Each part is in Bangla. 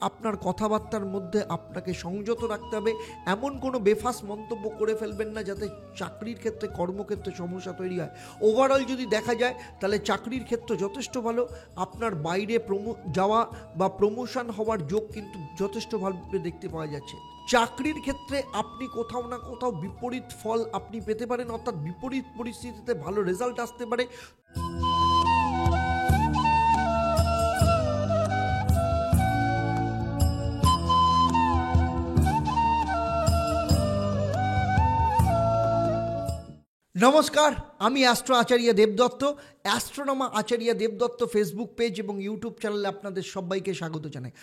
আপনার কথাবার্তার মধ্যে আপনাকে সংযত রাখতে হবে। এমন কোনো বেফাস মন্তব্য করে ফেলবেন না যাতে চাকরির ক্ষেত্রে, কর্মক্ষেত্রে সমস্যা তৈরি হয়। ওভারঅল যদি দেখা যায় তাহলে চাকরির ক্ষেত্র যথেষ্ট ভালো। আপনার বাইরে যাওয়া বা প্রমোশন হওয়ার যোগ কিন্তু যথেষ্ট ভালোভাবে দেখতে পাওয়া যাচ্ছে। চাকরির ক্ষেত্রে আপনি কোথাও না কোথাও বিপরীত ফল আপনি পেতে পারেন, অর্থাৎ বিপরীত পরিস্থিতিতে ভালো রেজাল্ট আসতে পারে। নমস্কার, আমি অ্যাস্ট্রো আচার্য দেবদত্ত। অ্যাস্ট্রোনমা আচার্য দেবদত্ত ফেসবুক পেজ এবং ইউটিউব চ্যানেলে আপনাদের সবাইকে স্বাগত জানাই।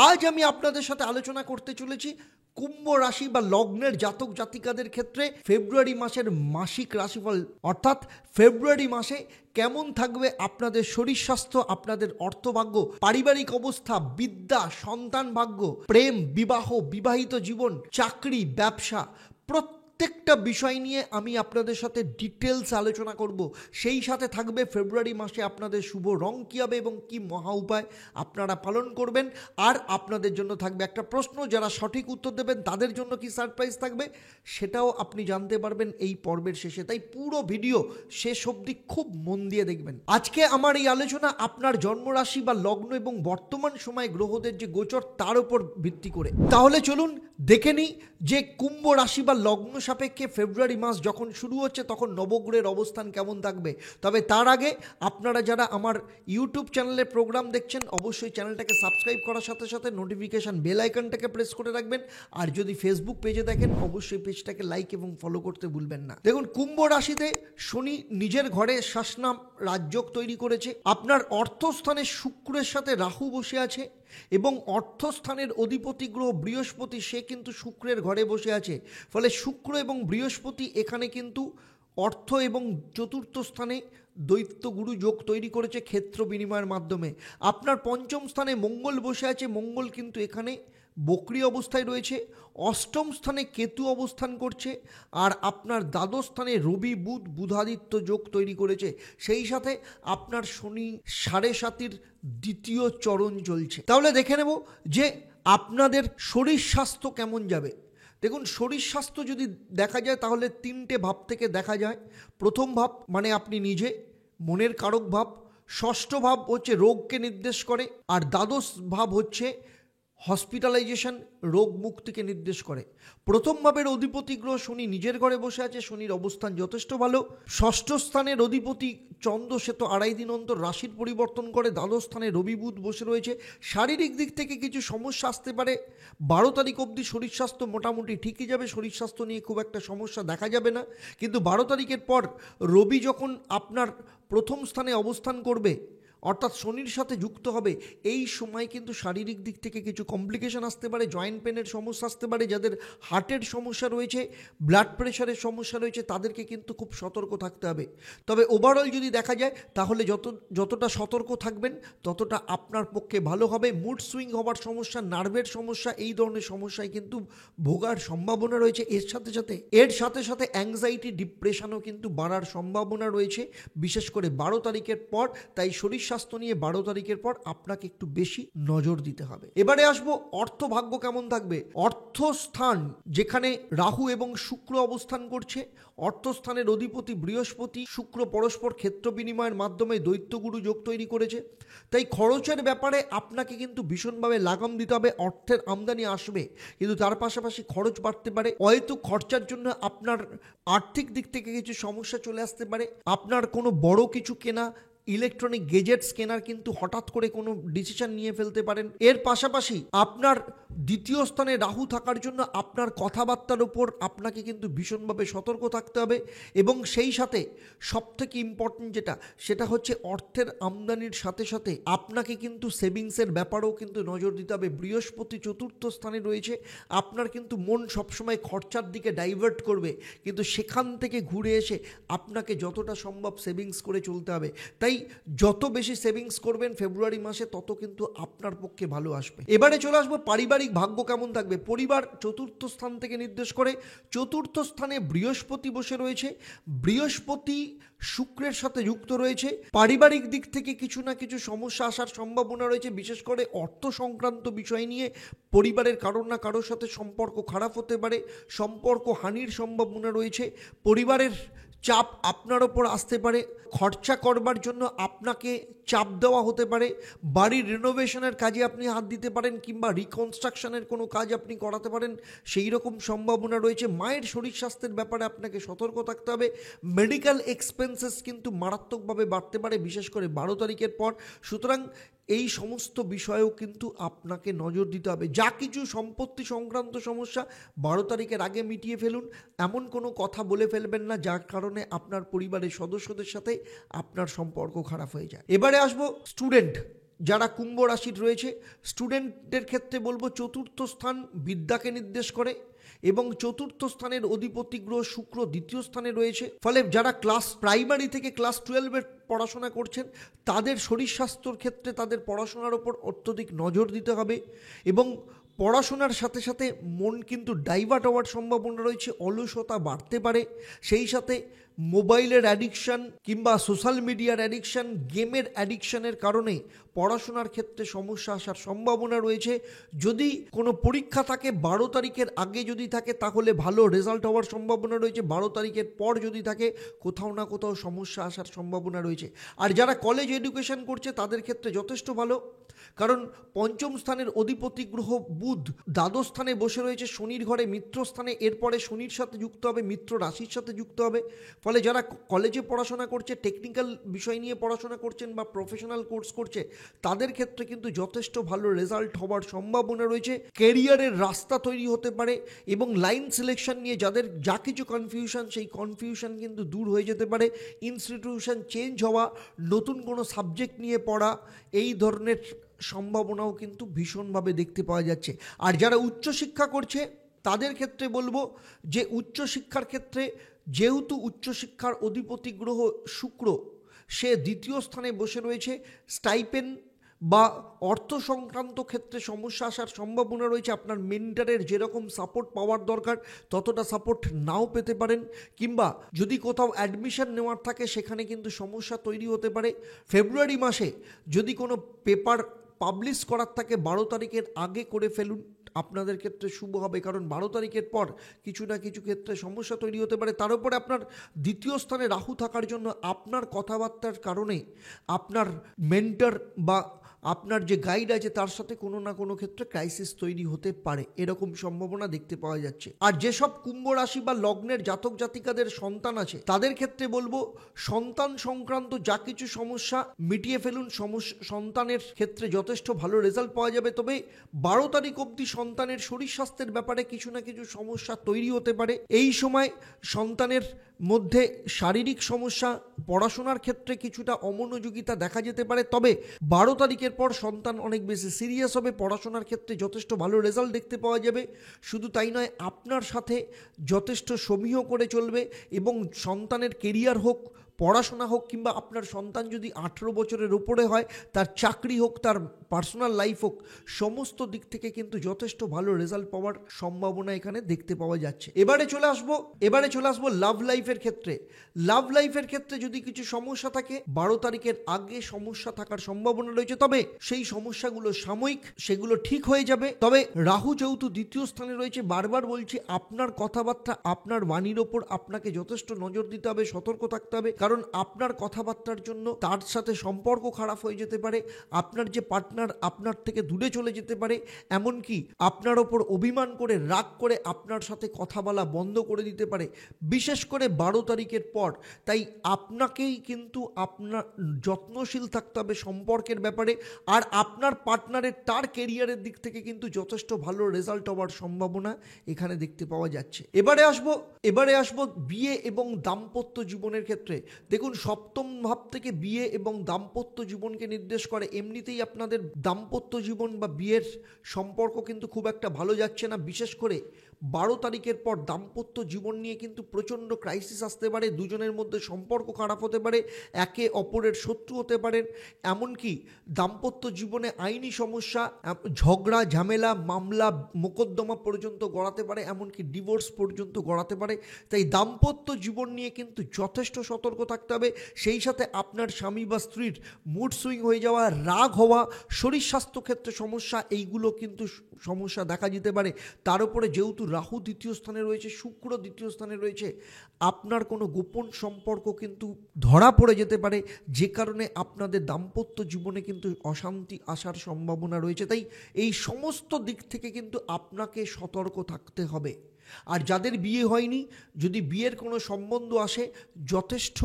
আজ আমি আপনাদের সাথে আলোচনা করতে চলেছি কুম্ভ রাশি বা লগ্নের জাতক জাতিকাদের ক্ষেত্রে ফেব্রুয়ারি মাসের মাসিক রাশিফল, অর্থাৎ ফেব্রুয়ারি মাসে কেমন থাকবে আপনাদের শরীর স্বাস্থ্য, আপনাদের অর্থভাগ্য, পারিবারিক অবস্থা, বিদ্যা, সন্তান ভাগ্য, প্রেম, বিবাহ, বিবাহিত জীবন, চাকরি, ব্যবসা, প্রত্যেকটা বিষয় নিয়ে আমি আপনাদের সাথে ডিটেলস আলোচনা করব। সেই সাথে থাকবে ফেব্রুয়ারি মাসে আপনাদের শুভ রং কী হবে এবং কী মহা উপায় আপনারা পালন করবেন। আর আপনাদের জন্য থাকবে একটা প্রশ্ন, যারা সঠিক উত্তর দেবেন তাদের জন্য কি সারপ্রাইজ থাকবে সেটাও আপনি জানতে পারবেন এই পর্বের শেষে। তাই পুরো ভিডিও শেষ অবধি খুব মন দিয়ে দেখবেন। আজকে আমার এই আলোচনা আপনার জন্মরাশি বা লগ্ন এবং বর্তমান সময় গ্রহদের যে গোচর তার উপর ভিত্তি করে। তাহলে চলুন দেখে নিই যে কুম্ভ রাশি বা লগ্ন সাপেক্ষে ফেব্রুয়ারি মাস যখন শুরু হচ্ছে তখন নবগ্রহের অবস্থান কেমন থাকবে। তবে তার আগে আপনারা যারা আমার ইউটিউব চ্যানেলে প্রোগ্রাম দেখছেন অবশ্যই চ্যানেলটাকে সাবস্ক্রাইব করার সাথে সাথে নোটিফিকেশান বেল আইকনটাকে প্রেস করে রাখবেন। আর যদি ফেসবুক পেজে দেখেন অবশ্যই পেজটাকে লাইক এবং ফলো করতে ভুলবেন না। দেখুন, কুম্ভ রাশিতে শনি নিজের ঘরে শাসনাম রাজযোগ তৈরি করেছে। আপনার অর্থস্থানে শুক্রের সাথে রাহু বসে আছে এবং অর্থস্থানের অধিপতি গ্রহ বৃহস্পতি, সে কিন্তু শুক্রের ঘরে বসে আছে। ফলে শুক্র এবং বৃহস্পতি এখানে কিন্তু অর্থ এবং চতুর্থ স্থানে দৈত্য গুরু যোগ তৈরি করেছে ক্ষেত্র বিনিময়ের মাধ্যমে। আপনার পঞ্চম স্থানে মঙ্গল বসে আছে। মঙ্গল কিন্তু এখানে বক্রী অবস্থায় রয়েছে। অষ্টম স্থানে কেতু অবস্থান করছে। আর আপনার দ্বাদশ স্থানে রবি বুধ বুধাদিত্য যোগ তৈরি করেছে। সেই সাথে আপনার শনি 7.5 দ্বিতীয় চরণ চলছে। তাহলে দেখে নেব যে আপনাদের শরীর স্বাস্থ্য কেমন যাবে। দেখুন, শরীর স্বাস্থ্য যদি দেখা যায় তাহলে 3টে ভাব থেকে দেখা যায়। প্রথম ভাব মানে আপনি নিজে, মনের কারক ভাব। ষষ্ঠ ভাব হচ্ছে রোগকে নির্দেশ করে। আর দ্বাদশ ভাব হচ্ছে হসপিটালাইজেশন, রোগ মুক্তিকে নির্দেশ করে। প্রথম ভাবের অধিপতি গ্রহ শনি নিজের ঘরে বসে আছে। শনির অবস্থান যথেষ্ট ভালো। ষষ্ঠ স্থানের অধিপতি চন্দ্র, সে তো 2.5 দিন অন্তর রাশির পরিবর্তন করে। দ্বাদশ স্থানে রবি বুধ বসে রয়েছে। শারীরিক দিক থেকে কিছু সমস্যা আসতে পারে। 12 তারিখ অবধি শরীর স্বাস্থ্য মোটামুটি ঠিকই যাবে, শরীর স্বাস্থ্য নিয়ে খুব একটা সমস্যা দেখা যাবে না। কিন্তু 12 তারিখের পর রবি যখন আপনার প্রথম স্থানে অবস্থান করবে, অর্থাৎ শনির সাথে যুক্ত হবে, এই সময় কিন্তু শারীরিক দিক থেকে কিছু কমপ্লিকেশন আসতে পারে। জয়েন্ট পেনের সমস্যা আসতে পারে। যাদের হার্টের সমস্যা রয়েছে, ব্লাড প্রেশারের সমস্যা রয়েছে, তাদেরকে কিন্তু খুব সতর্ক থাকতে হবে। তবে ওভারঅল যদি দেখা যায় তাহলে যতটা সতর্ক থাকবেন ততটা আপনার পক্ষে ভালো হবে। মুড সুইং হওয়ার সমস্যা, নার্ভের সমস্যা, এই ধরনের সমস্যায় কিন্তু ভোগার সম্ভাবনা রয়েছে। এর সাথে সাথে অ্যাংজাইটি, ডিপ্রেশনও কিন্তু বাড়ার সম্ভাবনা রয়েছে, বিশেষ করে 12 তারিখের পর। তাই শরীর স্বাস্থ্য নিয়ে 12 তারিখের পর আপনাকে একটু বেশি নজর দিতে হবে। এবারে আসবো অর্থ ভাগ্য কেমন থাকবে। অর্থস্থান যেখানে রাহু এবং শুক্র অবস্থান করছে, অর্থস্থানের অধিপতি বৃহস্পতি শুক্র পরস্পর ক্ষেত্র বিনিময়ের মাধ্যমে দৈত্যগুরু যোগ তৈরি করেছে। তাই খরচের ব্যাপারে আপনাকে কিন্তু ভীষণভাবে লাগাম দিতে হবে। অর্থের আমদানি আসবে কিন্তু তার পাশাপাশি খরচ বাড়তে পারে। হয়তো খরচার জন্য আপনার আর্থিক দিক থেকে কিছু সমস্যা চলে আসতে পারে। আপনার কোনো বড় কিছু কেনা, ইলেকট্রনিক গেজেটস কেনার কিন্তু হঠাৎ করে কোনো ডিসিশন নিয়ে ফেলতে পারেন। এর পাশাপাশি আপনার দ্বিতীয় স্থানে রাহু থাকার জন্য আপনার কথাবার্তার উপর আপনাকে কিন্তু ভীষণভাবে সতর্ক থাকতে হবে। এবং সেই সাথে সবথেকে ইম্পর্টেন্ট সেটা হচ্ছে অর্থের আমদানির সাথে সাথে আপনাকে কিন্তু সেভিংসের ব্যাপারেও কিন্তু নজর দিতে হবে। বৃহস্পতি চতুর্থ স্থানে রয়েছে। আপনার কিন্তু মন সবসময় খরচার দিকে ডাইভার্ট করবে, কিন্তু সেখান থেকে ঘুরে এসে আপনাকে যতটা সম্ভব সেভিংস করে চলতে হবে। তাই যত বেশি সেভিংস করবেন ফেব্রুয়ারি মাসে তত কিন্তু আপনার পক্ষে ভালো আসবে। এবারে চলে আসবো পারিবারিক পারিবারিক ভাগ্য কেমন থাকবে? পরিবার চতুর্থ স্থান থেকে নির্দেশ করে। চতুর্থ স্থানে বৃহস্পতি বসে রয়েছে, বৃহস্পতি শুক্রের সাথে যুক্ত রয়েছে। পারিবারিক দিক থেকে কিছু না কিছু সমস্যা আসার সম্ভাবনা রয়েছে, বিশেষ করে অর্থ সংক্রান্ত বিষয় নিয়ে পরিবারের কারোর না কারোর সাথে সম্পর্ক খারাপ হতে পারে, সম্পর্ক হানির সম্ভাবনা রয়েছে। পরিবারের চাপ আপনার ওপর আসতে পারে, খরচা করবার জন্য আপনাকে চাপ দেওয়া হতে পারে, বাড়ির রিনোভেশনের কাজে আপনি হাত দিতে পারেন কিংবা রিকনস্ট্রাকশনের কোনো কাজ আপনি করাতে পারেন, সেই রকম সম্ভাবনা রয়েছে। মায়ের শরীর স্বাস্থ্যের ব্যাপারে আপনাকে সতর্ক থাকতে হবে। মেডিকেল এক্সপেন্সেস কিন্তু মারাত্মকভাবে বাড়তে পারে, বিশেষ করে 12 তারিখের পর। সুতরাং এই সমস্ত বিষয়েও কিন্তু আপনাকে নজর দিতে হবে। যা কিছু সম্পত্তি সংক্রান্ত সমস্যা 12 তারিখের আগে মিটিয়ে ফেলুন। এমন কোনো কথা বলে ফেলবেন না যার কারণে আপনার পরিবারের সদস্যদের সাথে আপনার সম্পর্ক খারাপ হয়ে যায়। এবারে আসবো স্টুডেন্ট যারা কুম্ভ রাশির রয়েছে, স্টুডেন্টদের ক্ষেত্রে বলবো চতুর্থ স্থান বিদ্যাকে নির্দেশ করে এবং চতুর্থ স্থানের অধিপতি গ্রহ শুক্র দ্বিতীয় স্থানে রয়েছে। ফলে যারা ক্লাস প্রাইমারি থেকে ক্লাস 12-এর পড়াশোনা করছেন তাদের শরীর স্বাস্থ্যর ক্ষেত্রে তাদের পড়াশোনার ওপর অত্যধিক নজর দিতে হবে এবং পড়াশোনার সাথে সাথে মন কিন্তু ডাইভার্ট হওয়ার সম্ভাবনা রয়েছে, অলসতা বাড়তে পারে। সেই সাথে মোবাইলের অ্যাডিকশান কিংবা সোশ্যাল মিডিয়ার অ্যাডিকশান, গেমের অ্যাডিকশানের কারণে পড়াশোনার ক্ষেত্রে সমস্যা আসার সম্ভাবনা রয়েছে। যদি কোনো পরীক্ষা থাকে 12 তারিখের আগে যদি থাকে তাহলে ভালো রেজাল্ট হওয়ার সম্ভাবনা রয়েছে, 12 তারিখের পর যদি থাকে কোথাও না কোথাও সমস্যা আসার সম্ভাবনা রয়েছে। আর যারা কলেজ এডুকেশন করছে তাদের ক্ষেত্রে যথেষ্ট ভালো, কারণ পঞ্চম স্থানের অধিপতি গ্রহ বুধ দ্বাদশ স্থানে বসে রয়েছে শনির ঘরে মিত্র স্থানে। এরপরে শনির সাথে যুক্ত হবে, মিত্র রাশির সাথে যুক্ত হবে। ফলে যারা কলেজে পড়াশোনা করছে, টেকনিক্যাল বিষয় নিয়ে পড়াশোনা করছেন বা প্রফেশনাল কোর্স করছে তাদের ক্ষেত্রে কিন্তু যথেষ্ট ভালো রেজাল্ট হওয়ার সম্ভাবনা রয়েছে। কেরিয়ারের রাস্তা তৈরি হতে পারে এবং লাইন সিলেকশন নিয়ে যাদের যা কিছু কনফিউশন, সেই কনফিউশন কিন্তু দূর হয়ে যেতে পারে। ইনস্টিটিউশন চেঞ্জ হওয়া, নতুন কোনো সাবজেক্ট নিয়ে পড়া, এই ধরনের সম্ভাবনাও কিন্তু ভীষণভাবে দেখতে পাওয়া যাচ্ছে। আর যারা উচ্চশিক্ষা করছে তাদের ক্ষেত্রে বলবো যে উচ্চশিক্ষার ক্ষেত্রে যেহেতু উচ্চশিক্ষার অধিপতি গ্রহ শুক্র সে দ্বিতীয় স্থানে বসে রয়েছে, স্টাইপেন্ড বা অর্থ সংক্রান্ত ক্ষেত্রে সমস্যা আসার সম্ভাবনা রয়েছে। আপনার মেন্টরের যেরকম সাপোর্ট পাওয়ার দরকার ততটা সাপোর্ট নাও পেতে পারেন, কিংবা যদি কোথাও অ্যাডমিশন নেওয়ার থাকে সেখানে কিন্তু সমস্যা তৈরি হতে পারে। ফেব্রুয়ারি মাসে যদি কোনো পেপার পাবলিশ করার থাকে 12 তারিখের আগে করে ফেলুন, আপনাদের ক্ষেত্রে শুভ হবে, কারণ 12 তারিখের পর কিছু না কিছু ক্ষেত্রে সমস্যা তৈরি হতে পারে। তার উপরে আপনার দ্বিতীয় স্থানে রাহু থাকার জন্য আপনার কথাবার্তার কারণে আপনার মেন্টর বা আপনার যে গাইড আছে তার সাথে কোনো না কোনো ক্ষেত্রে ক্রাইসিস তৈরি হতে পারে, এরকম সম্ভাবনা দেখতে পাওয়া যাচ্ছে। আর যেসব কুম্ভ রাশি বা লগ্নের জাতক জাতিকাদের সন্তান আছে তাদের ক্ষেত্রে বলবো সন্তান সংক্রান্ত যা কিছু সমস্যা মিটিয়ে ফেলুন। সন্তানের ক্ষেত্রে যথেষ্ট ভালো রেজাল্ট পাওয়া যাবে। তবে 12 তারিখ অবধি সন্তানের শরীর স্বাস্থ্যের ব্যাপারে কিছু না কিছু সমস্যা তৈরি হতে পারে। এই সময় সন্তানের মধ্যে শারীরিক সমস্যা, পড়াশোনার ক্ষেত্রে কিছুটা অমনোযোগিতা দেখা যেতে পারে। তবে 12 তারিখের পর সন্তান অনেক বেশি সিরিয়াস হবে, পড়াশোনার ক্ষেত্রে যথেষ্ট ভালো রেজাল্ট দেখতে পাওয়া যাবে। শুধু তাই নয়, আপনার সাথে যথেষ্ট সমীহ করে চলবে এবং সন্তানের কেরিয়ার হোক, পড়াশোনা হোক, কিংবা আপনার সন্তান যদি 18 বছরের উপরে হয় তার চাকরি হোক, তার পার্সোনাল লাইফ হোক, সমস্ত দিক থেকে কিন্তু যথেষ্ট ভালো রেজাল্ট পাওয়ার সম্ভাবনা এখানে দেখতে পাওয়া যাচ্ছে। এবারে চলে আসবো লাভ লাইফের ক্ষেত্রে। লাভ লাইফের ক্ষেত্রে যদি কিছু সমস্যা থাকে 12 তারিখের আগে সমস্যা থাকার সম্ভাবনা রয়েছে, তবে সেই সমস্যাগুলো সাময়িক, সেগুলো ঠিক হয়ে যাবে। তবে রাহু যেহেতু দ্বিতীয় স্থানে রয়েছে, বারবার বলছি আপনার কথাবার্তা, আপনার বাণীর ওপর আপনাকে যথেষ্ট নজর দিতে হবে, সতর্ক থাকতে হবে, কারণ আপনার কথাবার্তার জন্য তার সাথে সম্পর্ক খারাপ হয়ে যেতে পারে, আপনার যে পার্টনার আপনার থেকে দূরে চলে যেতে পারে, এমনকি আপনার ওপর অভিমান করে, রাগ করে আপনার সাথে কথা বলা বন্ধ করে দিতে পারে, বিশেষ করে 12 তারিখের পর। তাই আপনাকেই কিন্তু আপনার যত্নশীল থাকতে হবে সম্পর্কের ব্যাপারে। আর আপনার পার্টনারের তার কেরিয়ারের দিক থেকে কিন্তু যথেষ্ট ভালো রেজাল্ট হওয়ার সম্ভাবনা এখানে দেখতে পাওয়া যাচ্ছে। এবারে আসবো বিয়ে এবং দাম্পত্য জীবনের ক্ষেত্রে। দেখুন, সপ্তম ভাব থেকে বিয়ে এবং দাম্পত্য জীবনকে নির্দেশ করে। এমনিতেই আপনাদের দাম্পত্য জীবন বা বিয়ের সম্পর্ক কিন্তু খুব একটা ভালো যাচ্ছে না, বিশেষ করে 12 তারিখের পর দাম্পত্য জীবন নিয়ে কিন্তু প্রচণ্ড ক্রাইসিস আসতে পারে, দুজনের মধ্যে সম্পর্ক খারাপ হতে পারে, একে অপরের শত্রু হতে পারেন, এমনকি দাম্পত্য জীবনে আইনি সমস্যা, ঝগড়া ঝামেলা, মামলা মোকদ্দমা পর্যন্ত গড়াতে পারে, এমনকি ডিভোর্স পর্যন্ত গড়াতে পারে। তাই দাম্পত্য জীবন নিয়ে কিন্তু যথেষ্ট সতর্ক থাকতে হবে। সেই সাথে আপনার স্বামী বা স্ত্রীর মুড সুইং হয়ে যাওয়া, রাগ হওয়া, শরীর স্বাস্থ্য ক্ষেত্রে সমস্যা, এইগুলো কিন্তু সমস্যা দেখা যেতে পারে। তার উপরে যেহেতু রাহু দ্বিতীয় স্থানে রয়েছে, শুক্র দ্বিতীয় স্থানে রয়েছে, আপনার কোনো গোপন সম্পর্ক কিন্তু ধরা পড়ে যেতে পারে, যে কারণে আপনাদের দাম্পত্য জীবনে কিন্তু অশান্তি আসার সম্ভাবনা রয়েছে। তাই এই সমস্ত দিক থেকে কিন্তু আপনাকে সতর্ক থাকতে হবে। আর যাদের বিয়ে হয়নি, যদি বিয়ের কোনো সম্বন্ধ আসে, যথেষ্ট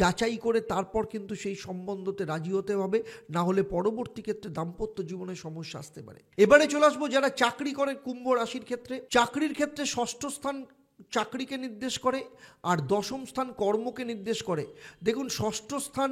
যাচাই করে তারপর কিন্তু সেই সম্বন্ধতে রাজি হতে হবে, না হলে পরবর্তী ক্ষেত্রে দাম্পত্য জীবনে সমস্যা আসতে পারে। এবারে চলে আসবো যারা চাকরি করে কুম্ভ রাশির ক্ষেত্রে। চাকরির ক্ষেত্রে ষষ্ঠ স্থান চাকরিকে নির্দেশ করে, আর দশম স্থান কর্মকে নির্দেশ করে। দেখুন, ষষ্ঠ স্থান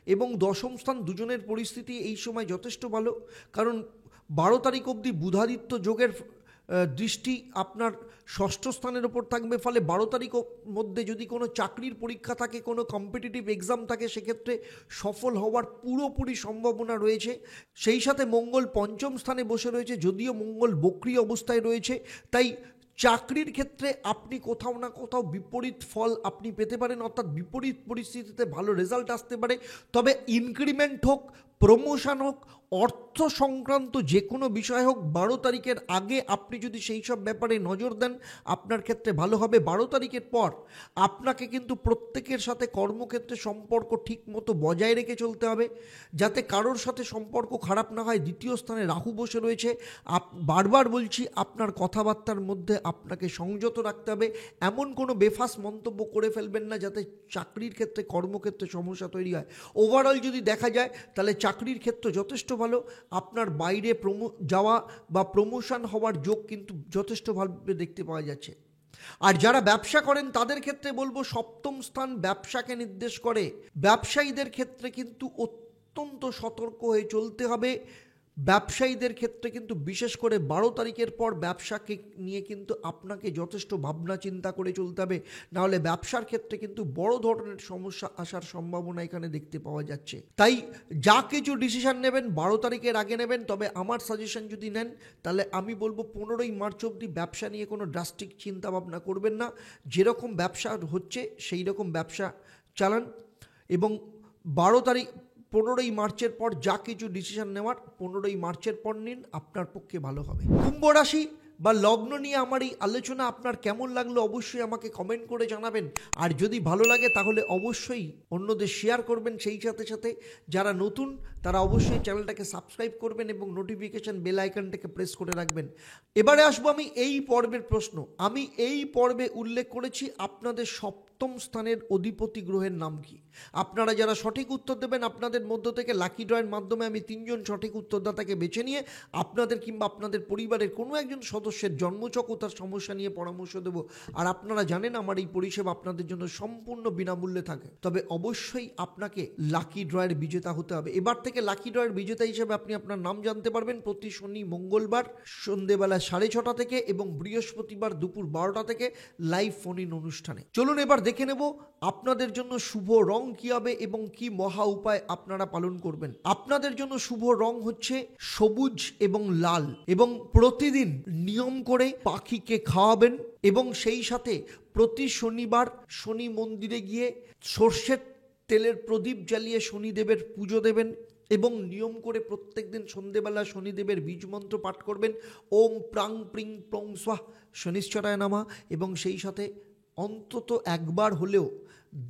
এবং দশম স্থান দুজনের পরিস্থিতি এই সময় যথেষ্ট ভালো, কারণ 12 তারিখ অবধি বুধাদিত্য যোগের দৃষ্টি আপনার ষষ্ঠ স্থানের ওপর থাকবে। ফলে 12 তারিখ মধ্যে যদি কোনো চাকরির পরীক্ষা থাকে, কোনো কম্পিটিটিভ এক্সাম থাকে, সেক্ষেত্রে সফল হওয়ার পুরোপুরি সম্ভাবনা রয়েছে। সেই সাথে মঙ্গল পঞ্চম স্থানে বসে রয়েছে, যদিও মঙ্গল বক্রী অবস্থায় রয়েছে। তাই চাকরির ক্ষেত্রে আপনি কোথাও না কোথাও বিপরীত ফল আপনি পেতে পারেন, অর্থাৎ বিপরীত পরিস্থিতিতে ভালো রেজাল্ট আসতে পারে। তবে ইনক্রিমেন্ট হোক, প্রমোশন হোক, অর্থ সংক্রান্ত যে কোনো বিষয় হোক, 12 তারিখের আগে আপনি যদি সেই সব ব্যাপারে নজর দেন, আপনার ক্ষেত্রে ভালো হবে। 12 তারিখের পর আপনাকে কিন্তু প্রত্যেকের সাথে কর্মক্ষেত্রে সম্পর্ক ঠিক মতো বজায় রেখে চলতে হবে, যাতে কারোর সাথে সম্পর্ক খারাপ না হয়। দ্বিতীয় স্থানে রাহু বসে রয়েছে। বারবার বলছি, আপনার কথাবার্তার মধ্যে আপনাকে সংযত রাখতে হবে। এমন কোনো বেফাস মন্তব্য করে ফেলবেন না যাতে চাকরির ক্ষেত্রে কর্মক্ষেত্রে সমস্যা তৈরি হয়। ওভারঅল যদি দেখা যায়, তাহলে চাকরির ক্ষেত্রে যথেষ্ট ভালো। আপনার বাইরে যাওয়া বা প্রমোশন হওয়ার যোগ কিন্তু যথেষ্ট ভাবে দেখতে পাওয়া যাচ্ছে। আর যারা ব্যবসা করেন তাদের ক্ষেত্রে বলবো, সপ্তম স্থান ব্যবসাকে নির্দেশ করে। ব্যবসায়ীদের ক্ষেত্রে কিন্তু অত্যন্ত সতর্ক হয়ে চলতে হবে। ব্যবসায়ীদের ক্ষেত্রে কিন্তু বিশেষ করে 12 তারিখের পর ব্যবসাকে নিয়ে কিন্তু আপনাকে যথেষ্ট ভাবনা চিন্তা করে চলতে হবে, নাহলে ব্যবসার ক্ষেত্রে কিন্তু বড় ধরনের সমস্যা আসার সম্ভাবনা এখানে দেখতে পাওয়া যাচ্ছে। তাই যা কিছু ডিসিশন নেবেন 12 তারিখের আগে নেবেন। তবে আমার সাজেশন যদি নেন, তাহলে আমি বলবো 15ই মার্চ অবধি ব্যবসা নিয়ে কোনো ড্রাস্টিক চিন্তা ভাবনা করবেন না। যেরকম ব্যবসা হচ্ছে সেই রকম ব্যবসা চালান, এবং 15ই মার্চের পর যা কিছু ডিসিশন নেওয়ার 15ই মার্চের পর নিন, আপনার পক্ষে ভালো হবে। কুম্ভ রাশি বা লগ্ন নিয়ে আমার এই আলোচনা আপনার কেমন লাগলো অবশ্যই আমাকে কমেন্ট করে জানাবেন। আর যদি ভালো লাগে তাহলে অবশ্যই অন্যদের শেয়ার করবেন। সেই সাথে সাথে যারা নতুন তারা অবশ্যই চ্যানেলটাকে সাবস্ক্রাইব করবেন এবং নোটিফিকেশন বেল আইকনটাকে প্রেস করে রাখবেন। এবারে আসবো আমি এই পর্বের প্রশ্ন। আমি এই পর্বে উল্লেখ করেছি আপনাদের সপ্তম স্থানের অধিপতি গ্রহের নাম কি। আপনারা যারা সঠিক উত্তর দেবেন, আপনাদের মধ্য থেকে লাকি ড্রয়ের মাধ্যমে আমি 3 জন সঠিক উত্তরদাতাকে বেছে নিয়ে আপনাদের কিংবা আপনাদের পরিবারের কোনো একজন সদস্যের জন্মছক ও তার সমস্যা নিয়ে পরামর্শ দেব। আর আপনারা জানেন আমার এই পরিষেবা আপনাদের জন্য সম্পূর্ণ বিনামূল্যে থাকে। তবে অবশ্যই আপনাকে লাকি ড্রয়ের বিজেতা হতে হবে। এবার থেকে লাকি ড্রয়ের বিজেতা হিসেবে আপনি আপনার নাম জানতে পারবেন প্রতি শনি মঙ্গলবার সন্ধ্যেবেলা 6:30 থেকে এবং বৃহস্পতিবার দুপুর 12টা থেকে লাইভ ফোন ইন অনুষ্ঠানে। চলুন এবার দেখে নেব আপনাদের জন্য শুভ রং কি হবে এবং কি মহা উপায় আপনারা পালন করবেন। আপনাদের জন্য শুভ রং হচ্ছে সবুজ এবং লাল, এবং প্রতিদিন নিয়ম করে পাখিকে খাওয়াবেন, এবং সেই সাথে প্রতি শনিবার শনি মন্দিরে গিয়ে সর্ষের তেলের প্রদীপ জ্বালিয়ে শনিদেবের পুজো দেবেন, এবং নিয়ম করে প্রত্যেকদিন সন্ধেবেলা শনিদেবের বীজ মন্ত্র পাঠ করবেন, ওম প্রাং প্রিং প্রং স্বাহ শনিশ্চরায় নমঃ। এবং সেই সাথে অন্তত একবার হলেও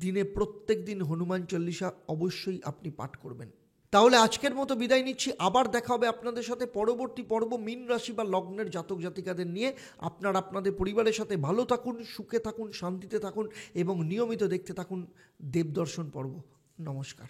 দিনে প্রত্যেক দিন হনুমান চল্লিশা অবশ্যই আপনি পাঠ করবেন। তাহলে আজকের মতো বিদায় নিচ্ছি। আবার দেখা হবে আপনাদের সাথে পরবর্তী পর্ব মীন রাশি বা লগ্নের জাতক জাতিকাদের নিয়ে। আপনারা আপনাদের পরিবারের সাথে ভালো থাকুন, সুখে থাকুন, শান্তিতে থাকুন এবং নিয়মিত দেখতে থাকুন দেবদর্শন পর্ব। নমস্কার।